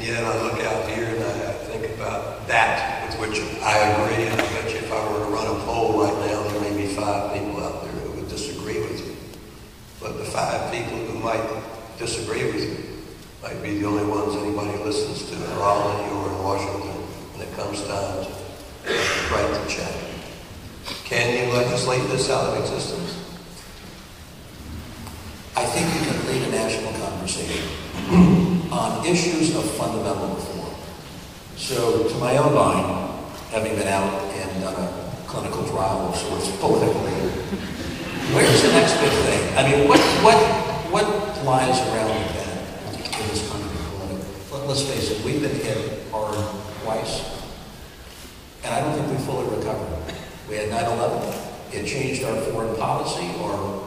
yet I look out here and I think about that, with which I agree, and I bet you if I were to run a poll right now, there may be 5 people out there who would disagree with you. But the 5 people who might disagree with you might be the only ones anybody listens to in Raleigh or in Washington when it comes time to write the check. Can you legislate this out of existence? I think you can lead a national conversation on issues of fundamental reform. So, to my own mind, having been out and done a clinical trial of sorts politically, where's the next big thing? I mean, what lies around the bend in this country politically? Let's face it, we've been hit hard twice, and I don't think we fully recovered. We had 9/11. It changed our foreign policy, our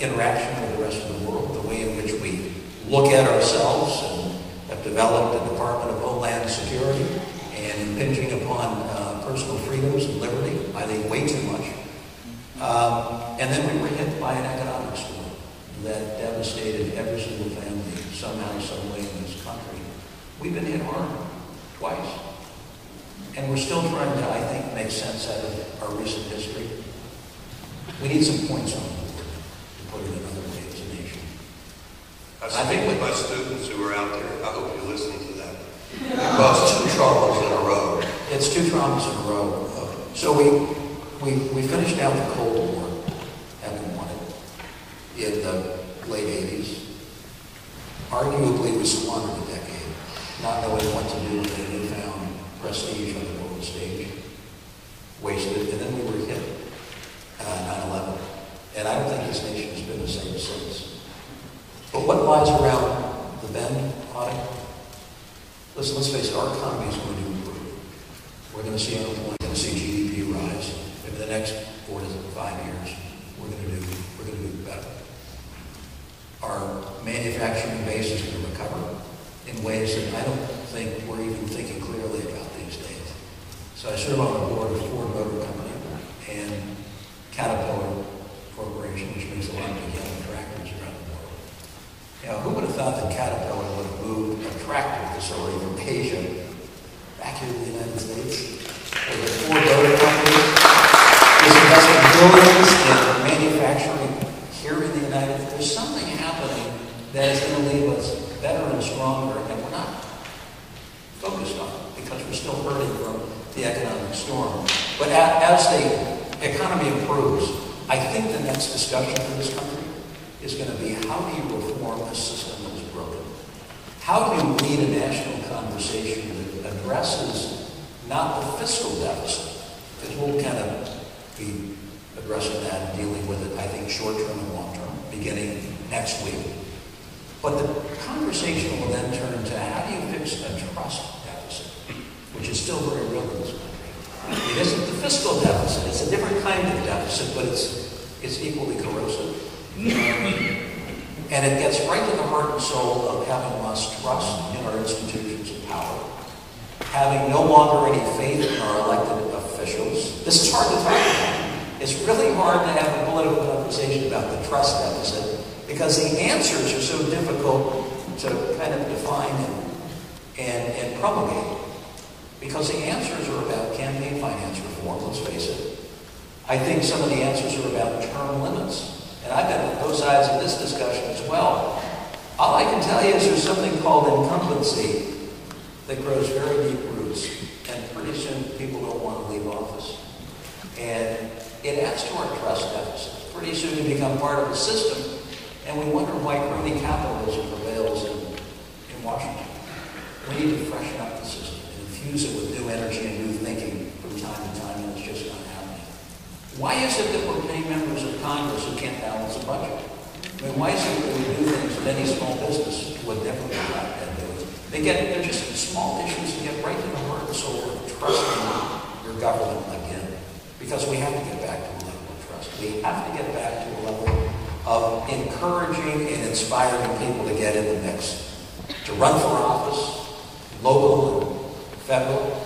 interaction with the rest of the world, the way in which we look at ourselves, and have developed a Department of Homeland Security and impinging upon personal freedoms and liberty, I think way too much. And then we were hit by an economic storm that devastated every single family somehow, some way in this country. We've been hit hard twice. And we're still trying to, I think, make sense out of our recent history. We need some points on the board, to put it another way, as a nation. I think with my students who are out there, I hope you listen to that. Because 2 traumas in a row. It's 2 traumas in a row. So we finished out the Cold War, having won it, in the late 80s. Arguably, we squandered a decade, not knowing what to do with a newfound prestige on the world stage, wasted, and then we were hit 9/11. And I don't think this nation has been the same since. But what lies around the bend, Audie? Listen, let's face it, our economy is going to improve. We're going to see unemployment, we're going to see GDP rise. Over the next 4 to 5 years, we're going to do better. Our manufacturing base is going to recover in ways that I don't think we're even thinking clearly about these days. So I serve on the board of Ford Motor Company and Caterpillar Corporation, which makes a lot of big yellow tractors around the world. Now, who would have thought that Caterpillar would have moved a tractor facility from Asia back here to the United States? Or the Ford Motor Company is investing billions in manufacturing here in the United States. There's something happening that is going to leave us better and stronger, and we're not focused on it because we're still hurting from the economic storm. But as the economy improves, I think the next discussion for this country is going to be, how do you reform a system that is broken? How do you lead a national conversation that addresses not the fiscal deficit, because we'll kind of be addressing that and dealing with it, I think, short-term and long-term, beginning next week. But the conversation will then turn to, how do you fix a trust deficit, which is still very real in this country. It isn't the fiscal deficit. It's a different kind of deficit, but it's equally corrosive. And it gets right to the heart and soul of having lost trust in our institutions of power, having no longer any faith in our elected officials. This is hard to talk about. It's really hard to have a political conversation about the trust deficit, because the answers are so difficult to kind of define and promulgate. Because the answers are about campaign finance reform, let's face it. I think some of the answers are about term limits. And I've been on both sides of this discussion as well. All I can tell you is there's something called incumbency that grows very deep roots. And pretty soon people don't want to leave office. And it adds to our trust deficit. Pretty soon you become part of the system. And we wonder why crony capitalism prevails in Washington. We need to freshen up the system and infuse it with new energy and new thinking from time to time, and it's just not happening. Why is it that we're paying members of Congress who can't balance a budget? I mean, why is it that we do things that any small business would never be allowed to do? They're just small issues that get right to the heart and soul of trusting your government again. Because we have to get back to a level of trust. We have to get back to a level of encouraging and inspiring people to get in the mix, to run for office, local and federal,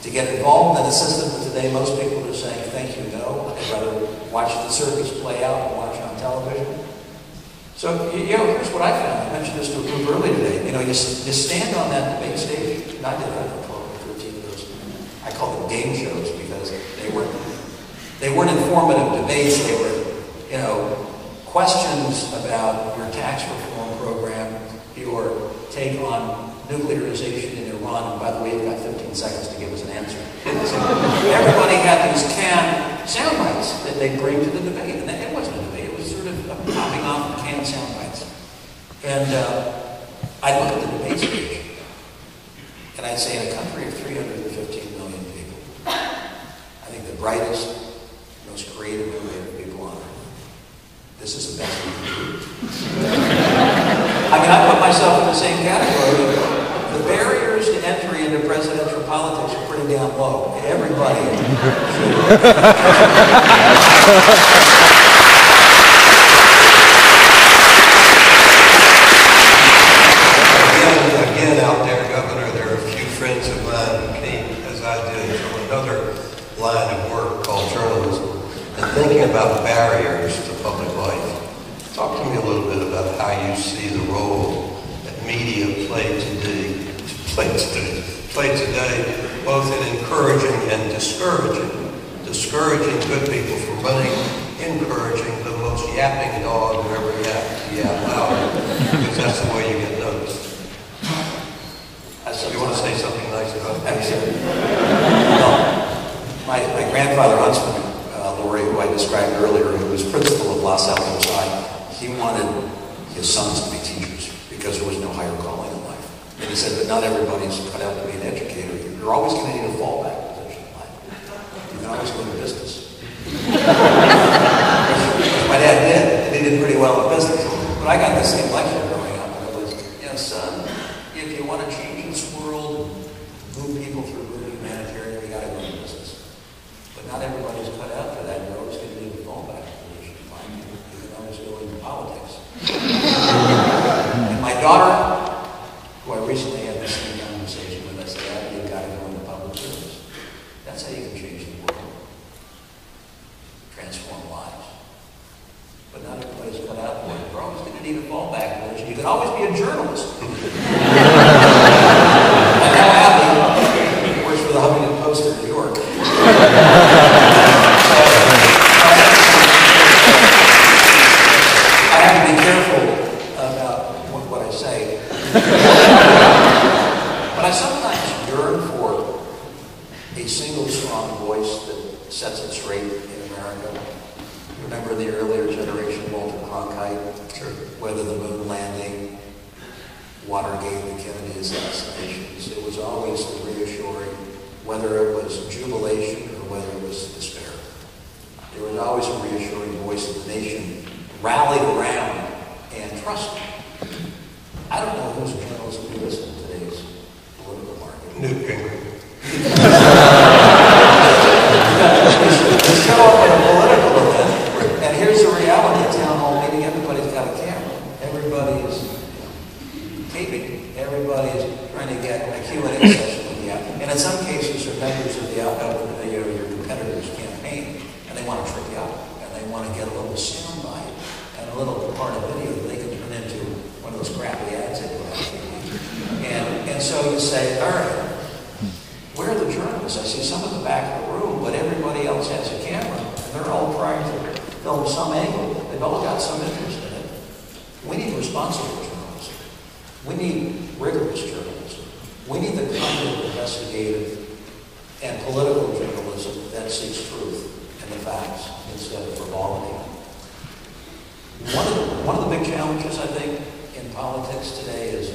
to get involved in a system that today most people are saying, thank you, no. I'd rather watch the circus play out and watch on television. So, here's what I found. I mentioned this to a group earlier today. You stand on that debate stage, and I did that for 12 or 13 of those. I call them game shows because they weren't informative debates. They were, questions about your tax reform program, your take on nuclearization in Iran. And by the way, you've got 15 seconds to give us an answer. So everybody had these canned sound bites that they bring to the debate. And it wasn't a debate. It was sort of popping off of canned sound bites. And I look at the debate stage, and I'd say in a country of 315 million people, I think the brightest, most creative, innovative people on earth, this is the best we can do. I mean, I put myself in the same category. The barriers to entry into presidential politics are pretty damn low. Everybody Again, out there, Governor, there are a few friends of mine who came, as I did, from another line of work called journalism, and thinking about barriers to public life. Talk to me a little bit about how you see the role that media play today, both in encouraging and discouraging. Discouraging good people from running, encouraging the most yapping dog who ever yapped to yap louder, because that's the way you get noticed. You want to say something nice about that? My grandfather, Huntsman, Lori, who I described earlier, who was principal of Los Alamos High, he wanted his sons to be teachers because there was no higher calling in life. And he said, but not everybody's cut out to be an educator. You're always going to need a fallback position in life. You can always go into business. My dad did, and he did pretty well in business. But I got the same lecture growing up, and it was, son, if you want to change this world, move people through good humanitarian, you got to go into business. But not everybody's cut out for that. You're always going to need a fallback position in life. You can always go into politics. And my daughter, who I recently had the same conversation with, I said, you've got to go into public service. That's how you can change the world. Transform lives. But not everybody's cut out for it. You're always going to need a fallback position. You can always be a journalist. And now Abby works for the Huffington Post in New York. I have to be careful about what I say. But I sometimes yearn for a single strong voice that sets it straight in America. Remember the earlier generation, Walter Cronkite, Sure. Whether the moon landing, Watergate, the Kennedy assassinations. It was always reassuring, whether it was jubilation or whether it was despair. There was always a reassuring voice that the nation rallied around and trusted. I don't know whose journalism who is in today's political market. Newt Gingrich. Show up at a political event, and here's the reality: a town hall meeting, everybody's got a camera. Everybody's taping. Everybody's trying to get a Q&A session with the applicant. And in some cases, they're members of your competitor's campaign, and they want to trick you out, and they want to get a little sound bite and a little part of video that they can turn into one of those crappy ads they put out. And so you say, all right, where are the journalists? I see some at the back of the room, but everybody else has a camera, and they're all trying to film some angle. They've all got some interest in it. We need responsible journalism. We need rigorous journalism. We need the kind of investigative and political journalism that seeks truth and the facts instead of frivolity. One of the big challenges, I think, in politics today is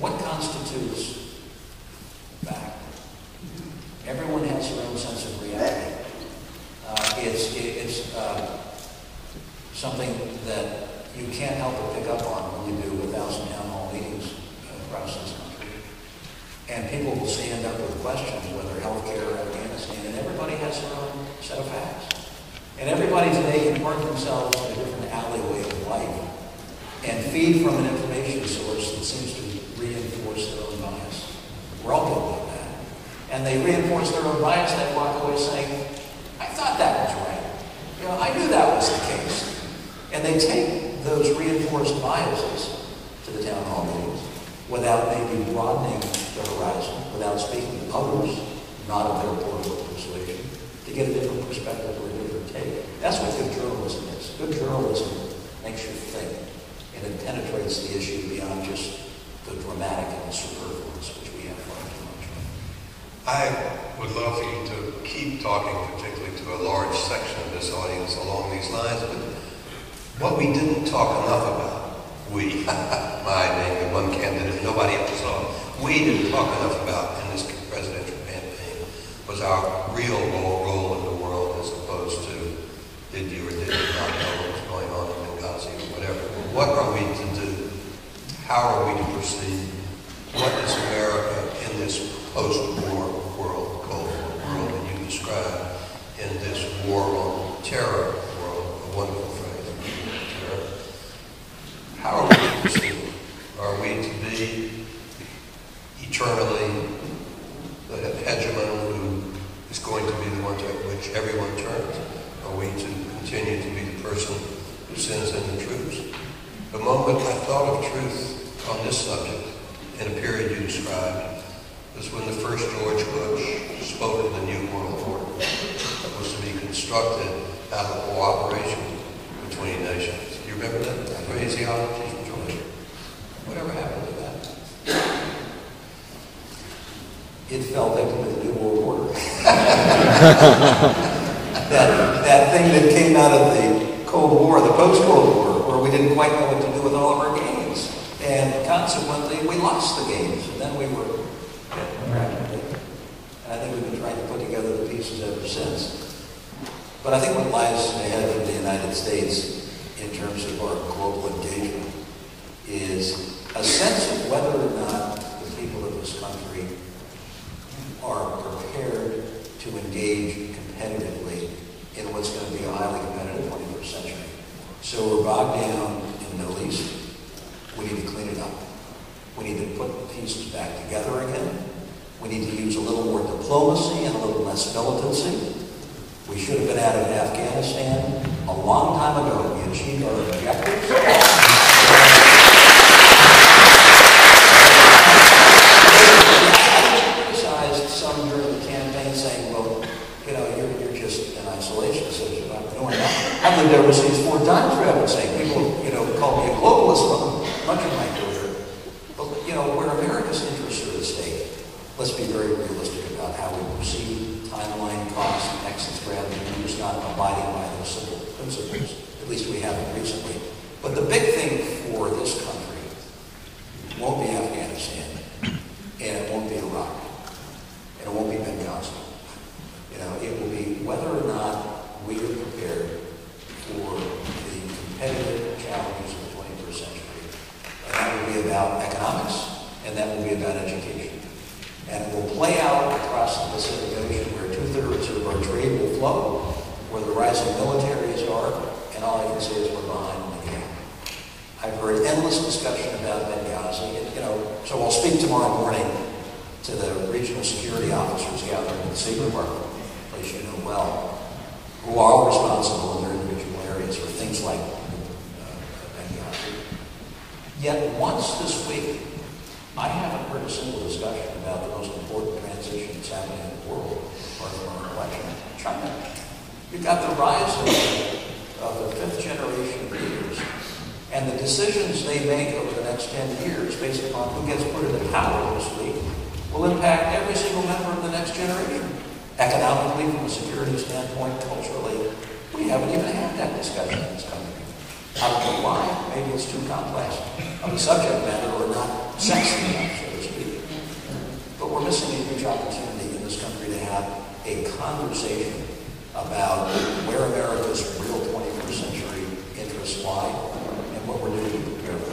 what constitutes fact. Everyone has their own sense of reality. It's something that you can't help but pick up on when you do 1,000 town hall meetings across this country. And people will stand up with questions, whether healthcare or Afghanistan, and everybody has their own set of facts. And everybody today can park themselves in a different alleyway of life and feed from an information source that seems to reinforce their own bias. We're all guilty of that. And they reinforce their own bias, they walk away saying, I thought that was right. I knew that was the case. And they take those reinforced biases to the town hall meetings without maybe broadening the horizon, without speaking to others, not of their political persuasion, to get a different perspective or a different take. That's what good journalism is. Good journalism makes you think, and it penetrates the issue beyond just the dramatic and the superfluous, which we have far too much of. I would love for you to keep talking, particularly to a large section of this audience along these lines, but what we didn't talk enough about, we, my being the one candidate nobody else saw, we didn't talk enough about in this presidential campaign was our real role in the world, as opposed to did you or did you not know what was going on in Benghazi or whatever. What are we to do? How are we to proceed? What is America in this post-war world, Cold War world that you describe, in this war on terror world, a wonderful phrase, terror? How are we to proceed? Are we to be eternally the hegemon who is going to be the one to which everyone turns? Are we to continue to be the person who sends in the troops? The moment I thought of truth on this subject, in a period you described, was when the first George Bush spoke of the New World Order that was to be constructed out of cooperation between nations. Do you remember that phraseology from George? Whatever happened to that? It fell victim to the New World Order. that thing that came out of the Cold War, the post-Cold War, where we didn't quite know what to do with all of our gains. And consequently, we lost the games. And then we were practically. And I think we've been trying to put together the pieces ever since. But I think what lies ahead for the United States in terms of our global engagement is a sense of whether or not the people of this country are prepared to engage competitively in what's going to be a highly competitive 21st century. So we're bogged down in the Middle East. We need to clean it up. We need to put the pieces back together again. We need to use a little more diplomacy and a little less militancy. We should have been out of Afghanistan a long time ago. We achieved our objectives. I criticized some during the campaign saying, well, you know, you're just an isolationist. So you're not doing that. I've lived overseas 4 times, for heaven's sake. People, you know, call me a globalist much of my career. But, you know, where America's interests are at stake, let's be very realistic about how we proceed, timeline, cost, exit strategy. We're just not abiding by those simple principles. At least we haven't recently. But the big thing for this country won't be Afghanistan, and it won't be Iraq, and it won't be Benghazi. You know, it will be whether or not we are prepared for the competitive challenges of the 21st century. And that will be about economics, and that will be about education. And it will play out across the Pacific Ocean where 2/3 of our trade will flow, where the rising militaries are, and all I can say is we're behind in the game. I've heard endless discussion about Benghazi, and, you know, so I'll speak tomorrow morning to the regional security officers gathering in the State Department, a place you know well, who are all responsible in their individual areas for things like Benghazi. Yet once this week, I haven't heard a single discussion about the most important transition that's happening in the world, apart from our election, China. You've got the rise of the 5th generation of leaders, and the decisions they make over the next 10 years, based upon who gets put into power this week, will impact every single member of the next generation. Economically, from a security standpoint, culturally, we haven't even had that discussion in this country. I don't know why. Maybe it's too complex of a subject matter or not sexy enough, so to speak. But we're missing a huge opportunity in this country to have a conversation about where America's real 21st century interests lie and what we're doing to prepare for